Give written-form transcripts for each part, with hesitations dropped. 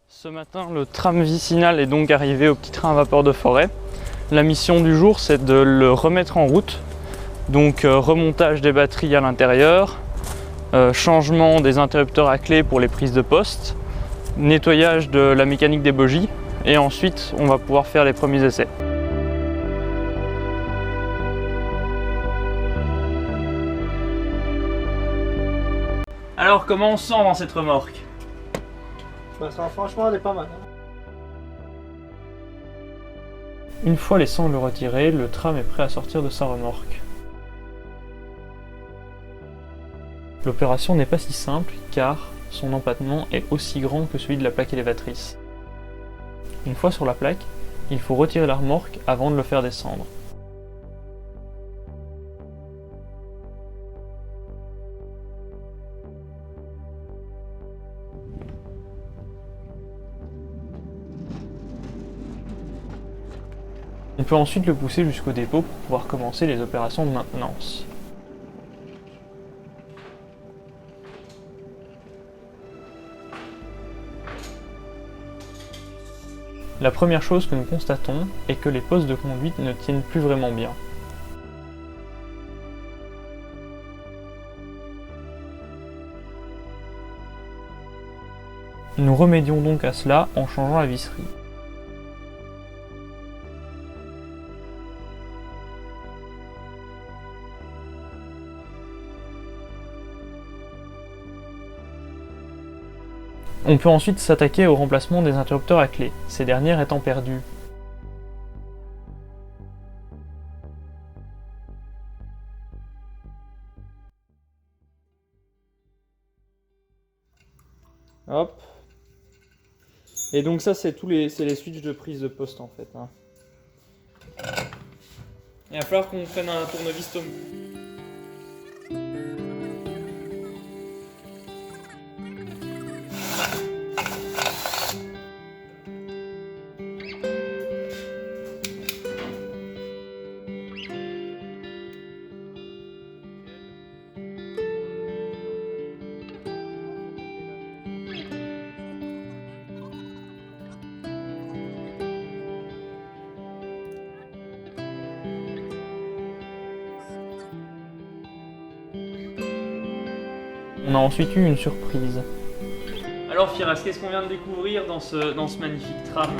Ce matin, le tram vicinal est donc arrivé au petit train à vapeur de forêt. La mission du jour, c'est de le remettre en route. Donc remontage des batteries à l'intérieur, changement des interrupteurs à clé pour les prises de poste, nettoyage de la mécanique des bogies et ensuite on va pouvoir faire les premiers essais. Alors comment on se sent dans cette remorque ? Bah ça, franchement elle est pas mal. Une fois les sangles retirées, le tram est prêt à sortir de sa remorque. L'opération n'est pas si simple car son empattement est aussi grand que celui de la plaque élévatrice. Une fois sur la plaque, il faut retirer la remorque avant de le faire descendre. On peut ensuite le pousser jusqu'au dépôt pour pouvoir commencer les opérations de maintenance. La première chose que nous constatons est que les postes de conduite ne tiennent plus vraiment bien. Nous remédions donc à cela en changeant la visserie. On peut ensuite s'attaquer au remplacement des interrupteurs à clé, ces dernières étant perdues. Hop. Et donc ça c'est les switches de prise de poste en fait. Hein. Il va falloir qu'on prenne un tournevis Tommy. On a ensuite eu une surprise. Alors Firas, qu'est-ce qu'on vient de découvrir dans ce magnifique tram ?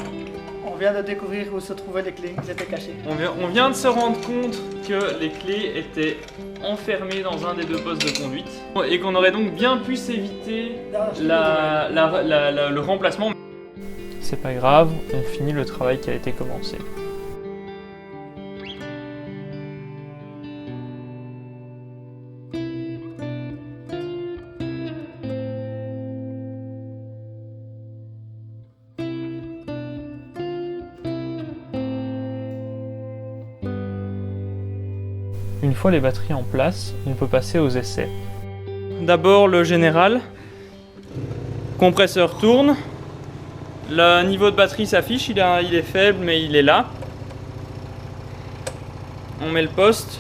On vient de découvrir où se trouvaient les clés, elles étaient cachées. On vient de se rendre compte que les clés étaient enfermées dans un des deux postes de conduite et qu'on aurait donc bien pu s'éviter le remplacement. C'est pas grave, on finit le travail qui a été commencé. Une fois les batteries en place, on peut passer aux essais. D'abord le général. Compresseur tourne. Le niveau de batterie s'affiche, il est faible mais il est là. On met le poste.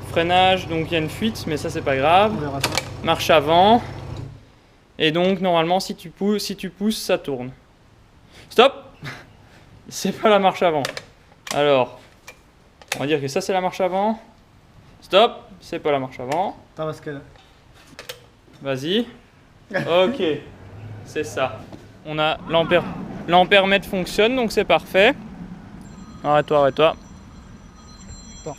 Freinage, donc il y a une fuite mais ça c'est pas grave. On verra ça. Marche avant. Et donc normalement si tu pousses ça tourne. Stop. C'est pas la marche avant. Alors, on va dire que ça c'est la marche avant. Stop, c'est pas la marche avant. Attends parce que... Vas-y. Ok, c'est ça. On a l'ampèremètre fonctionne donc c'est parfait. Arrête-toi. Bon.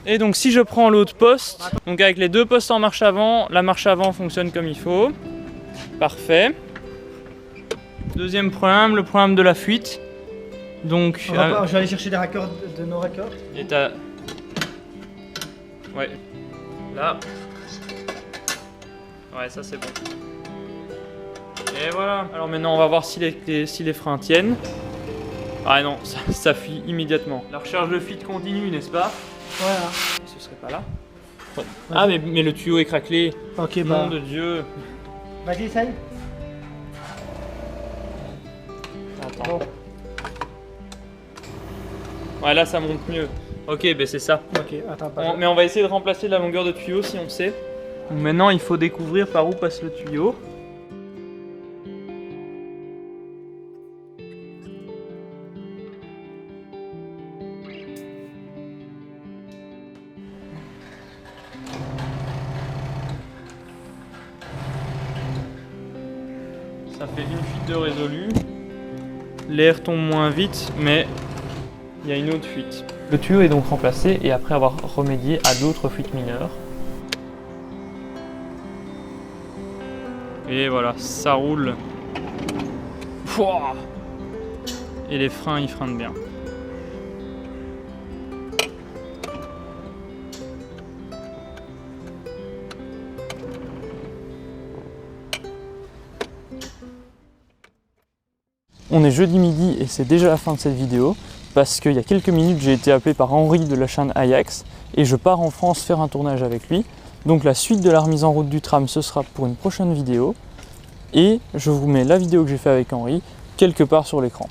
Et donc si je prends l'autre poste, donc avec les deux postes en marche avant, la marche avant fonctionne comme il faut. Parfait. Deuxième problème, le problème de la fuite. Donc, je vais aller chercher des raccords de nos raccords. Et t'as... Ouais. Là. Ouais, ça c'est bon. Et voilà. Alors maintenant, on va voir si les freins tiennent. Ah non, ça fuit immédiatement. La recharge de fuite continue, n'est-ce pas? Voilà. Ce serait pas là. Ouais. Ah, mais le tuyau est craquelé. Ok, Nom de Dieu. Vas-y, essaye. Attends. Ouais, là ça monte mieux. Ok, ben c'est ça. Ok, attends pas. Mais on va essayer de remplacer la longueur de tuyau si on sait. Donc maintenant, il faut découvrir par où passe le tuyau. Ça fait une fuite de résolu. L'air tombe moins vite, mais il y a une autre fuite. Le tuyau est donc remplacé et après avoir remédié à d'autres fuites mineures. Et voilà, ça roule. Pouah, et les freins, ils freinent bien. On est jeudi midi et c'est déjà la fin de cette vidéo parce qu'il y a quelques minutes j'ai été appelé par Henri de la chaîne Ajax et je pars en France faire un tournage avec lui. Donc la suite de la remise en route du tram ce sera pour une prochaine vidéo et je vous mets la vidéo que j'ai fait avec Henri quelque part sur l'écran.